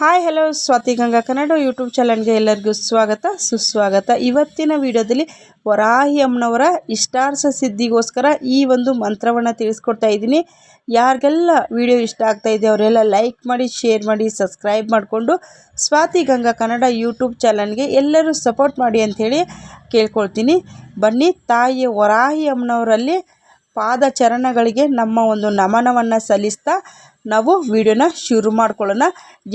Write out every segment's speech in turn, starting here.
Hi hello Swati Ganga Kannada YouTube ಚಾನಲ್ಗೆ ಎಲ್ಲರಿಗೂ ಸ್ವಾಗತ ಸುಸ್ವಾಗತ. ಇವತ್ತಿನ ವಿಡಿಯೋದಲ್ಲಿ ವರಾಹಿ ಅಮ್ಮನವರ ಇಷ್ಟಾರ್ಥ ಸಿದ್ಧಿಗೋಸ್ಕರ ಈ ಒಂದು ಮಂತ್ರವನ್ನು ತಿಳಿಸ್ಕೊಡ್ತಾ ಇದ್ದೀನಿ. ಯಾರಿಗೆಲ್ಲ ವಿಡಿಯೋ ಇಷ್ಟ ಆಗ್ತಾ ಇದೆ ಅವರೆಲ್ಲ ಲೈಕ್ ಮಾಡಿ, ಶೇರ್ ಮಾಡಿ, ಸಬ್ಸ್ಕ್ರೈಬ್ ಮಾಡಿಕೊಂಡು ಸ್ವಾತಿ ಗಂಗಾ ಕನ್ನಡ ಯೂಟ್ಯೂಬ್ ಚಾನಲ್ಗೆ ಎಲ್ಲರೂ ಸಪೋರ್ಟ್ ಮಾಡಿ ಅಂಥೇಳಿ ಕೇಳ್ಕೊಳ್ತೀನಿ. ಬನ್ನಿ, ತಾಯಿ ವರಾಹಿ ಅಮ್ಮನವರಲ್ಲಿ ಪಾದಚರಣಗಳಿಗೆ ನಮ್ಮ ಒಂದು ನಮನವನ್ನು ಸಲ್ಲಿಸ್ತಾ ನಾವು ವಿಡಿಯೋನ ಶುರು ಮಾಡ್ಕೊಳ್ಳೋಣ.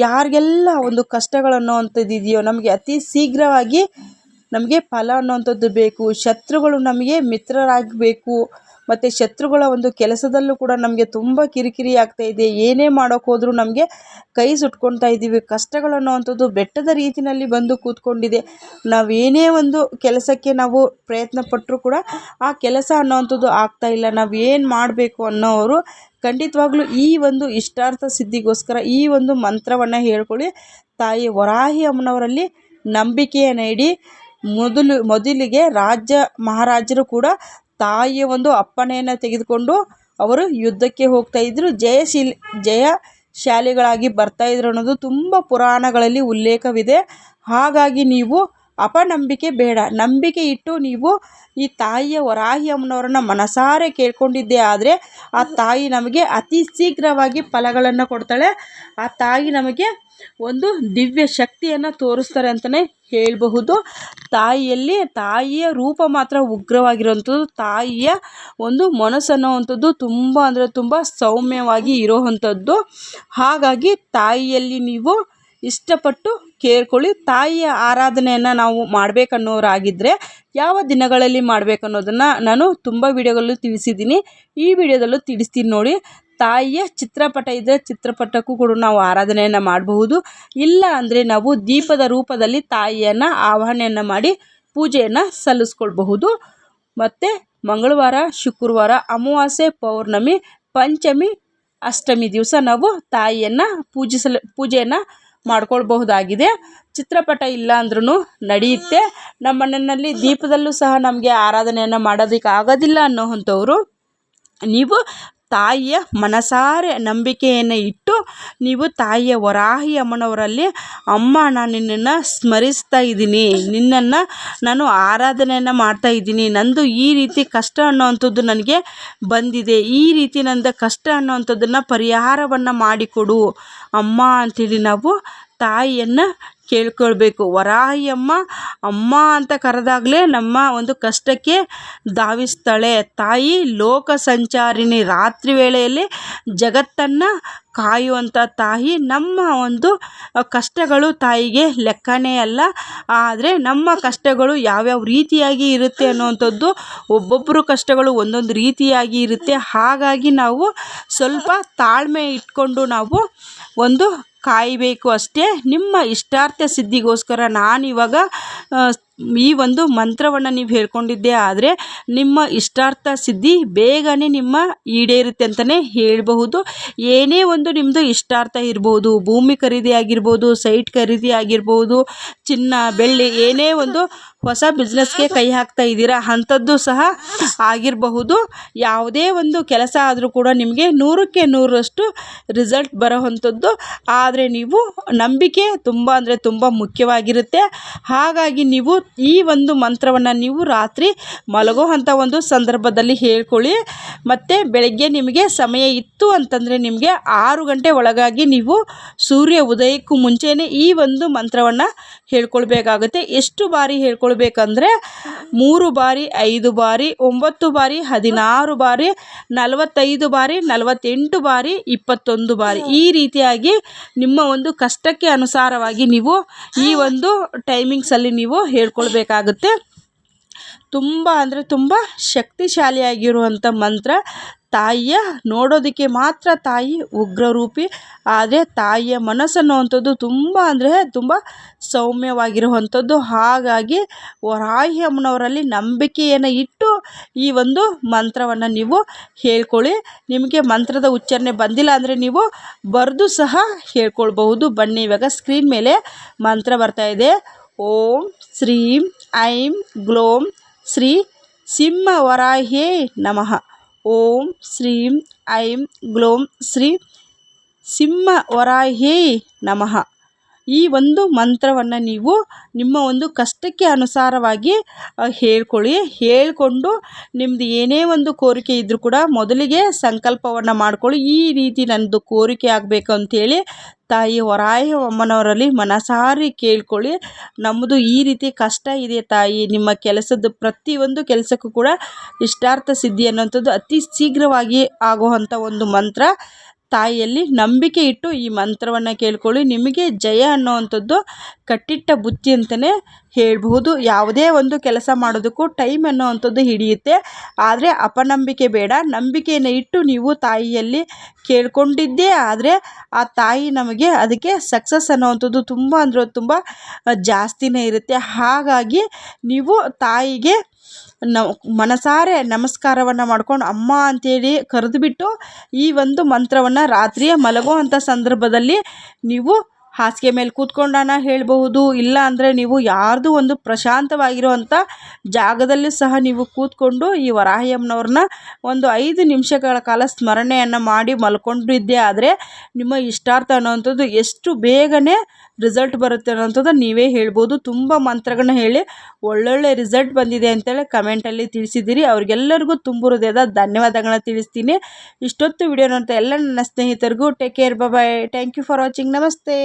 ಯಾರಿಗೆಲ್ಲ ಒಂದು ಕಷ್ಟಗಳು ಅನ್ನೋವಂಥದ್ದು ಇದೆಯೋ, ನಮಗೆ ಅತಿ ಶೀಘ್ರವಾಗಿ ನಮಗೆ ಫಲ ಅನ್ನೋವಂಥದ್ದು ಬೇಕು, ಶತ್ರುಗಳು ನಮಗೆ ಮಿತ್ರರಾಗಬೇಕು, ಮತ್ತು ಶತ್ರುಗಳ ಒಂದು ಕೆಲಸದಲ್ಲೂ ಕೂಡ ನಮಗೆ ತುಂಬ ಕಿರಿಕಿರಿ ಆಗ್ತಾಯಿದೆ, ಏನೇ ಮಾಡೋಕ್ಕೆ ಹೋದರೂ ನಮಗೆ ಕೈ ಸುಟ್ಕೊಳ್ತಾ ಇದ್ದೀವಿ, ಕಷ್ಟಗಳು ಅನ್ನೋವಂಥದ್ದು ಬೆಟ್ಟದ ರೀತಿಯಲ್ಲಿ ಬಂದು ಕೂತ್ಕೊಂಡಿದೆ, ನಾವೇನೇ ಒಂದು ಕೆಲಸಕ್ಕೆ ನಾವು ಪ್ರಯತ್ನ ಪಟ್ಟರೂ ಕೂಡ ಆ ಕೆಲಸ ಅನ್ನೋವಂಥದ್ದು ಆಗ್ತಾಯಿಲ್ಲ, ನಾವು ಏನು ಮಾಡಬೇಕು ಅನ್ನೋರು ಖಂಡಿತವಾಗ್ಲೂ ಈ ಒಂದು ಇಷ್ಟಾರ್ಥ ಸಿದ್ಧಿಗೋಸ್ಕರ ಈ ಒಂದು ಮಂತ್ರವನ್ನು ಹೇಳ್ಕೊಳ್ಳಿ. ತಾಯಿ ವರಾಹಿ ಅಮ್ಮನವರಲ್ಲಿ ನಂಬಿಕೆಯನ್ನು ಇಡಿ. ಮೊದಲಿಗೆ ರಾಜ್ಯ ಮಹಾರಾಜರು ಕೂಡ ತಾಯಿಯ ಒಂದು ಅಪ್ಪಣೆಯನ್ನು ತೆಗೆದುಕೊಂಡು ಅವರು ಯುದ್ಧಕ್ಕೆ ಹೋಗ್ತಾ ಇದ್ದರು, ಜಯಶಾಲಿಗಳಾಗಿ ಬರ್ತಾಯಿದ್ರು ಅನ್ನೋದು ತುಂಬ ಪುರಾಣಗಳಲ್ಲಿ ಉಲ್ಲೇಖವಿದೆ. ಹಾಗಾಗಿ ನೀವು ಅಪನಂಬಿಕೆ ಬೇಡ, ನಂಬಿಕೆ ಇಟ್ಟು ನೀವು ಈ ತಾಯಿಯ ವರಾಹಿ ಅಮ್ಮನವರನ್ನು ಮನಸಾರೆ ಕೇಳ್ಕೊಂಡಿದ್ದೇ ಆದರೆ ಆ ತಾಯಿ ನಮಗೆ ಅತಿ ಶೀಘ್ರವಾಗಿ ಫಲಗಳನ್ನು ಕೊಡ್ತಾಳೆ. ಆ ತಾಯಿ ನಮಗೆ ಒಂದು ದಿವ್ಯ ಶಕ್ತಿಯನ್ನು ತೋರಿಸ್ತಾರೆ ಅಂತಲೇ ಹೇಳಬಹುದು. ತಾಯಿಯ ರೂಪ ಮಾತ್ರ ಉಗ್ರವಾಗಿರುವಂಥದ್ದು, ತಾಯಿಯ ಒಂದು ಮನಸ್ಸು ಅನ್ನೋವಂಥದ್ದು ತುಂಬ ಅಂದರೆ ತುಂಬ ಸೌಮ್ಯವಾಗಿ ಇರೋವಂಥದ್ದು. ಹಾಗಾಗಿ ತಾಯಿಯಲ್ಲಿ ನೀವು ಇಷ್ಟಪಟ್ಟು ಕೇಳ್ಕೊಳ್ಳಿ. ತಾಯಿಯ ಆರಾಧನೆಯನ್ನು ನಾವು ಮಾಡಬೇಕನ್ನೋರಾಗಿದ್ದರೆ ಯಾವ ದಿನಗಳಲ್ಲಿ ಮಾಡಬೇಕನ್ನೋದನ್ನು ನಾನು ತುಂಬ ವಿಡಿಯೋಗಳಲ್ಲೂ ತಿಳಿಸಿದ್ದೀನಿ, ಈ ವಿಡಿಯೋದಲ್ಲೂ ತಿಳಿಸ್ತೀನಿ ನೋಡಿ. ತಾಯಿಯ ಚಿತ್ರಪಟ ಇದ್ದರೆ ಚಿತ್ರಪಟಕ್ಕೂ ಕೂಡ ನಾವು ಆರಾಧನೆಯನ್ನು ಮಾಡಬಹುದು. ಇಲ್ಲ ಅಂದರೆ ನಾವು ದೀಪದ ರೂಪದಲ್ಲಿ ತಾಯಿಯನ್ನು ಆವಾಹನೆಯನ್ನು ಮಾಡಿ ಪೂಜೆಯನ್ನು ಸಲ್ಲಿಸ್ಕೊಳ್ಬಹುದು. ಮತ್ತು ಮಂಗಳವಾರ, ಶುಕ್ರವಾರ, ಅಮಾವಾಸ್ಯೆ, ಪೌರ್ಣಮಿ, ಪಂಚಮಿ, ಅಷ್ಟಮಿ ದಿವಸ ನಾವು ತಾಯಿಯನ್ನು ಪೂಜೆಯನ್ನು ಮಾಡ್ಕೊಳ್ಬಹುದಾಗಿದೆ. ಚಿತ್ರಪಟ ಇಲ್ಲ ಅಂದ್ರೂ ನಡೆಯುತ್ತೆ. ನಮ್ಮ ಮನೆಯಲ್ಲಿ ದೀಪದಲ್ಲೂ ಸಹ ನಮಗೆ ಆರಾಧನೆಯನ್ನು ಮಾಡೋದಕ್ಕೆ ಆಗೋದಿಲ್ಲ ಅನ್ನೋವಂಥವ್ರು ನೀವು ತಾಯಿಯ ಮನಸಾರೆ ನಂಬಿಕೆಯನ್ನು ಇಟ್ಟು ನೀವು ತಾಯಿಯ ವರಾಹಿ ಅಮ್ಮನವರಲ್ಲಿ, ಅಮ್ಮ ನಾನು ನಿನ್ನನ್ನು ಸ್ಮರಿಸ್ತಾ ಇದ್ದೀನಿ, ನಿನ್ನನ್ನು ನಾನು ಆರಾಧನೆಯನ್ನು ಮಾಡ್ತಾ ಇದ್ದೀನಿ, ನಂದು ಈ ರೀತಿ ಕಷ್ಟ ಅನ್ನೋವಂಥದ್ದು ನನಗೆ ಬಂದಿದೆ, ಈ ರೀತಿ ನಂದು ಕಷ್ಟ ಅನ್ನೋವಂಥದ್ದನ್ನು ಪರಿಹಾರವನ್ನು ಮಾಡಿಕೊಡು ಅಮ್ಮ ಅಂಥೇಳಿ ನಾವು ತಾಯಿಯನ್ನು ಕೇಳ್ಕೊಳ್ಬೇಕು. ವರಾಹಿ ಅಮ್ಮ ಅಮ್ಮ ಅಂತ ಕರೆದಾಗಲೇ ನಮ್ಮ ಒಂದು ಕಷ್ಟಕ್ಕೆ ಧಾವಿಸ್ತಾಳೆ. ತಾಯಿ ಲೋಕ ಸಂಚಾರಿಣಿ, ರಾತ್ರಿ ವೇಳೆಯಲ್ಲಿ ಜಗತ್ತನ್ನು ಕಾಯುವಂಥ ತಾಯಿ. ನಮ್ಮ ಒಂದು ಕಷ್ಟಗಳು ತಾಯಿಗೆ ಲೆಕ್ಕನೇ ಅಲ್ಲ. ಆದರೆ ನಮ್ಮ ಕಷ್ಟಗಳು ಯಾವ್ಯಾವ ರೀತಿಯಾಗಿ ಇರುತ್ತೆ ಅನ್ನುವಂಥದ್ದು, ಒಬ್ಬೊಬ್ಬರು ಕಷ್ಟಗಳು ಒಂದೊಂದು ರೀತಿಯಾಗಿ ಇರುತ್ತೆ. ಹಾಗಾಗಿ ನಾವು ಸ್ವಲ್ಪ ತಾಳ್ಮೆ ಇಟ್ಕೊಂಡು ನಾವು ಒಂದು ಕಾಯಬೇಕು ಅಷ್ಟೇ. ನಿಮ್ಮ ಇಷ್ಟಾರ್ಥ ಸಿದ್ಧಿಗೋಸ್ಕರ ನಾನಿವಾಗ ಈ ಒಂದು ಮಂತ್ರವನ್ನು ನೀವು ಹೇಳ್ಕೊಂಡಿದ್ದೇ ಆದರೆ ನಿಮ್ಮ ಇಷ್ಟಾರ್ಥ ಸಿದ್ಧಿ ಬೇಗನೆ ನಿಮ್ಮ ಈಡೇರುತ್ತೆ ಅಂತಲೇ ಹೇಳಬಹುದು. ಏನೇ ಒಂದು ನಿಮ್ಮದು ಇಷ್ಟಾರ್ಥ ಇರ್ಬೋದು, ಭೂಮಿ ಖರೀದಿ ಆಗಿರ್ಬೋದು, ಸೈಟ್ ಖರೀದಿ ಆಗಿರ್ಬೋದು, ಚಿನ್ನ ಬೆಳ್ಳಿ, ಏನೇ ಒಂದು ಹೊಸ ಬಿಸ್ನೆಸ್ಗೆ ಕೈ ಹಾಕ್ತಾ ಇದ್ದೀರಾ ಅಂಥದ್ದು ಸಹ ಆಗಿರಬಹುದು. ಯಾವುದೇ ಒಂದು ಕೆಲಸ ಆದರೂ ಕೂಡ ನಿಮಗೆ 100ಕ್ಕೆ 100ರಷ್ಟು ರಿಸಲ್ಟ್ ಬರೋವಂಥದ್ದು. ಆದರೆ ನೀವು ನಂಬಿಕೆ ತುಂಬ ಅಂದರೆ ತುಂಬ ಮುಖ್ಯವಾಗಿರುತ್ತೆ. ಹಾಗಾಗಿ ನೀವು ಈ ಒಂದು ಮಂತ್ರವನ್ನು ನೀವು ರಾತ್ರಿ ಮಲಗೋ ಅಂಥ ಒಂದು ಸಂದರ್ಭದಲ್ಲಿ ಹೇಳ್ಕೊಳ್ಳಿ. ಮತ್ತು ಬೆಳಗ್ಗೆ ನಿಮಗೆ ಸಮಯ ಇತ್ತು ಅಂತಂದರೆ ನಿಮಗೆ 6 ಗಂಟೆ ಒಳಗಾಗಿ ನೀವು ಸೂರ್ಯ ಉದಯಕ್ಕೂ ಮುಂಚೆನೇ ಈ ಒಂದು ಮಂತ್ರವನ್ನು ಹೇಳ್ಕೊಳ್ಬೇಕಾಗುತ್ತೆ. ಎಷ್ಟು ಬಾರಿ ಹೇಳ್ಕೊಳ್ಬೇಕಂದ್ರೆ 3 ಬಾರಿ, 5 ಬಾರಿ, 9 ಬಾರಿ, 16 ಬಾರಿ, 45 ಬಾರಿ, 48 ಬಾರಿ, 21 ಬಾರಿ, ಈ ರೀತಿಯಾಗಿ ನಿಮ್ಮ ಒಂದು ಕಷ್ಟಕ್ಕೆ ಅನುಸಾರವಾಗಿ ನೀವು ಈ ಒಂದು ಟೈಮಿಂಗ್ಸಲ್ಲಿ ನೀವು ಹೇಳ್ಕೊಳ್ಬೇಕಾಗುತ್ತೆ. ತುಂಬ ಅಂದರೆ ತುಂಬ ಶಕ್ತಿಶಾಲಿಯಾಗಿರುವಂಥ ಮಂತ್ರ. ತಾಯಿಯ ನೋಡೋದಕ್ಕೆ ಮಾತ್ರ ತಾಯಿ ಉಗ್ರರೂಪಿ, ಆದರೆ ತಾಯಿಯ ಮನಸ್ಸು ಅನ್ನುವಂಥದ್ದು ತುಂಬ ಅಂದರೆ ತುಂಬ ಸೌಮ್ಯವಾಗಿರುವಂಥದ್ದು. ಹಾಗಾಗಿ ವರಾಹಿ ಅಮ್ಮನವರಲ್ಲಿ ನಂಬಿಕೆಯನ್ನು ಇಟ್ಟು ಈ ಒಂದು ಮಂತ್ರವನ್ನು ನೀವು ಹೇಳ್ಕೊಳ್ಳಿ. ನಿಮಗೆ ಮಂತ್ರದ ಉಚ್ಚಾರಣೆ ಬಂದಿಲ್ಲ ಅಂದರೆ ನೀವು ಬರೆದು ಸಹ ಹೇಳ್ಕೊಳ್ಬಹುದು. ಬನ್ನಿ, ಇವಾಗ ಸ್ಕ್ರೀನ್ ಮೇಲೆ ಮಂತ್ರ ಬರ್ತಾ ಇದೆ. ಓಂ ಶ್ರೀಂ ಐಂ ಗ್ಲೋಂ ಶ್ರೀ ಸಿಂಹವರಾಹ್ಯೇ ನಮಃ. ಓಂ ಶ್ರೀಂ ಐಂ ಗ್ಲೋಂ ಶ್ರೀ ಸಿಂಹವರಾಹ್ಯೇ ನಮಃ. ಈ ಒಂದು ಮಂತ್ರವನ್ನು ನೀವು ನಿಮ್ಮ ಒಂದು ಕಷ್ಟಕ್ಕೆ ಅನುಸಾರವಾಗಿ ಹೇಳಿಕೊಂಡು ನಿಮ್ಮದು ಏನೇ ಒಂದು ಕೋರಿಕೆ ಇದ್ದರೂ ಕೂಡ ಮೊದಲಿಗೆ ಸಂಕಲ್ಪವನ್ನು ಮಾಡ್ಕೊಳ್ಳಿ. ಈ ರೀತಿ ನನ್ನದು ಕೋರಿಕೆ ಆಗಬೇಕು ಅಂಥೇಳಿ ತಾಯಿ ವರಾಹಿ ಅಮ್ಮನವರಲ್ಲಿ ಮನಸಾರಿ ಕೇಳ್ಕೊಳ್ಳಿ. ನಮ್ಮದು ಈ ರೀತಿ ಕಷ್ಟ ಇದೆ ತಾಯಿ, ನಿಮ್ಮ ಕೆಲಸದ ಪ್ರತಿಯೊಂದು ಕೆಲಸಕ್ಕೂ ಕೂಡ ಇಷ್ಟಾರ್ಥ ಸಿದ್ಧಿ ಅನ್ನೋಂಥದ್ದು ಅತಿ ಶೀಘ್ರವಾಗಿ ಆಗುವಂಥ ಒಂದು ಮಂತ್ರ. ತಾಯಿಯಲ್ಲಿ ನಂಬಿಕೆ ಇಟ್ಟು ಈ ಮಂತ್ರವನ್ನು ಕೇಳ್ಕೊಳ್ಳಿ. ನಿಮಗೆ ಜಯ ಅನ್ನೋವಂಥದ್ದು ಕಟ್ಟಿಟ್ಟ ಬುತ್ತಿ ಅಂತಲೇ ಹೇಳ್ಬಹುದು. ಯಾವುದೇ ಒಂದು ಕೆಲಸ ಮಾಡೋದಕ್ಕೂ ಟೈಮ್ ಅನ್ನೋವಂಥದ್ದು ಹಿಡಿಯುತ್ತೆ, ಆದರೆ ಅಪನಂಬಿಕೆ ಬೇಡ. ನಂಬಿಕೆಯನ್ನು ಇಟ್ಟು ನೀವು ತಾಯಿಯಲ್ಲಿ ಕೇಳ್ಕೊಂಡಿದ್ದೇ ಆದರೆ ಆ ತಾಯಿ ನಮಗೆ ಅದಕ್ಕೆ ಸಕ್ಸಸ್ ಅನ್ನೋವಂಥದ್ದು ತುಂಬ ಅಂದರೆ ತುಂಬ ಜಾಸ್ತಿನೇ ಇರುತ್ತೆ. ಹಾಗಾಗಿ ನೀವು ತಾಯಿಗೆ ಮನಸಾರೆ ನಮಸ್ಕಾರವನ್ನು ಮಾಡ್ಕೊಂಡು ಅಮ್ಮ ಅಂಥೇಳಿ ಕರೆದುಬಿಟ್ಟು ಈ ಒಂದು ಮಂತ್ರವನ್ನು ರಾತ್ರಿಯೇ ಮಲಗುವಂಥ ಸಂದರ್ಭದಲ್ಲಿ ನೀವು ಹಾಸಿಗೆ ಮೇಲೆ ಕೂತ್ಕೊಂಡಾನ ಹೇಳಬಹುದು, ಇಲ್ಲ ಅಂದರೆ ನೀವು ಯಾರ್ದು ಒಂದು ಪ್ರಶಾಂತವಾಗಿರುವಂಥ ಜಾಗದಲ್ಲೂ ಸಹ ನೀವು ಕೂತ್ಕೊಂಡು ಈ ವರಾಹಿ ಅಮ್ಮನವ್ರನ್ನ ಒಂದು 5 ನಿಮಿಷಗಳ ಕಾಲ ಸ್ಮರಣೆಯನ್ನು ಮಾಡಿ ಮಲ್ಕೊಂಡಿದ್ದೇ ಆದರೆ ನಿಮ್ಮ ಇಷ್ಟಾರ್ಥ ಅನ್ನೋವಂಥದ್ದು ಎಷ್ಟು ಬೇಗನೆ ರಿಸಲ್ಟ್ ಬರುತ್ತೆ ಅನ್ನೋಂಥದ್ದು ನೀವೇ ಹೇಳ್ಬೋದು. ತುಂಬ ಮಂತ್ರಗಳನ್ನ ಹೇಳಿ ಒಳ್ಳೊಳ್ಳೆ ರಿಸಲ್ಟ್ ಬಂದಿದೆ ಅಂತೇಳಿ ಕಮೆಂಟಲ್ಲಿ ತಿಳಿಸಿದ್ದೀರಿ. ಅವ್ರಿಗೆಲ್ಲರಿಗೂ ತುಂಬ ಹೃದಯದ ಧನ್ಯವಾದಗಳನ್ನ ತಿಳಿಸ್ತೀನಿ. ಇಷ್ಟೊತ್ತು ವಿಡಿಯೋ ನೋಡ್ತಾ ಎಲ್ಲ ನನ್ನ ಸ್ನೇಹಿತರಿಗೂ take care, bye. Thank you for watching. ನಮಸ್ತೆ.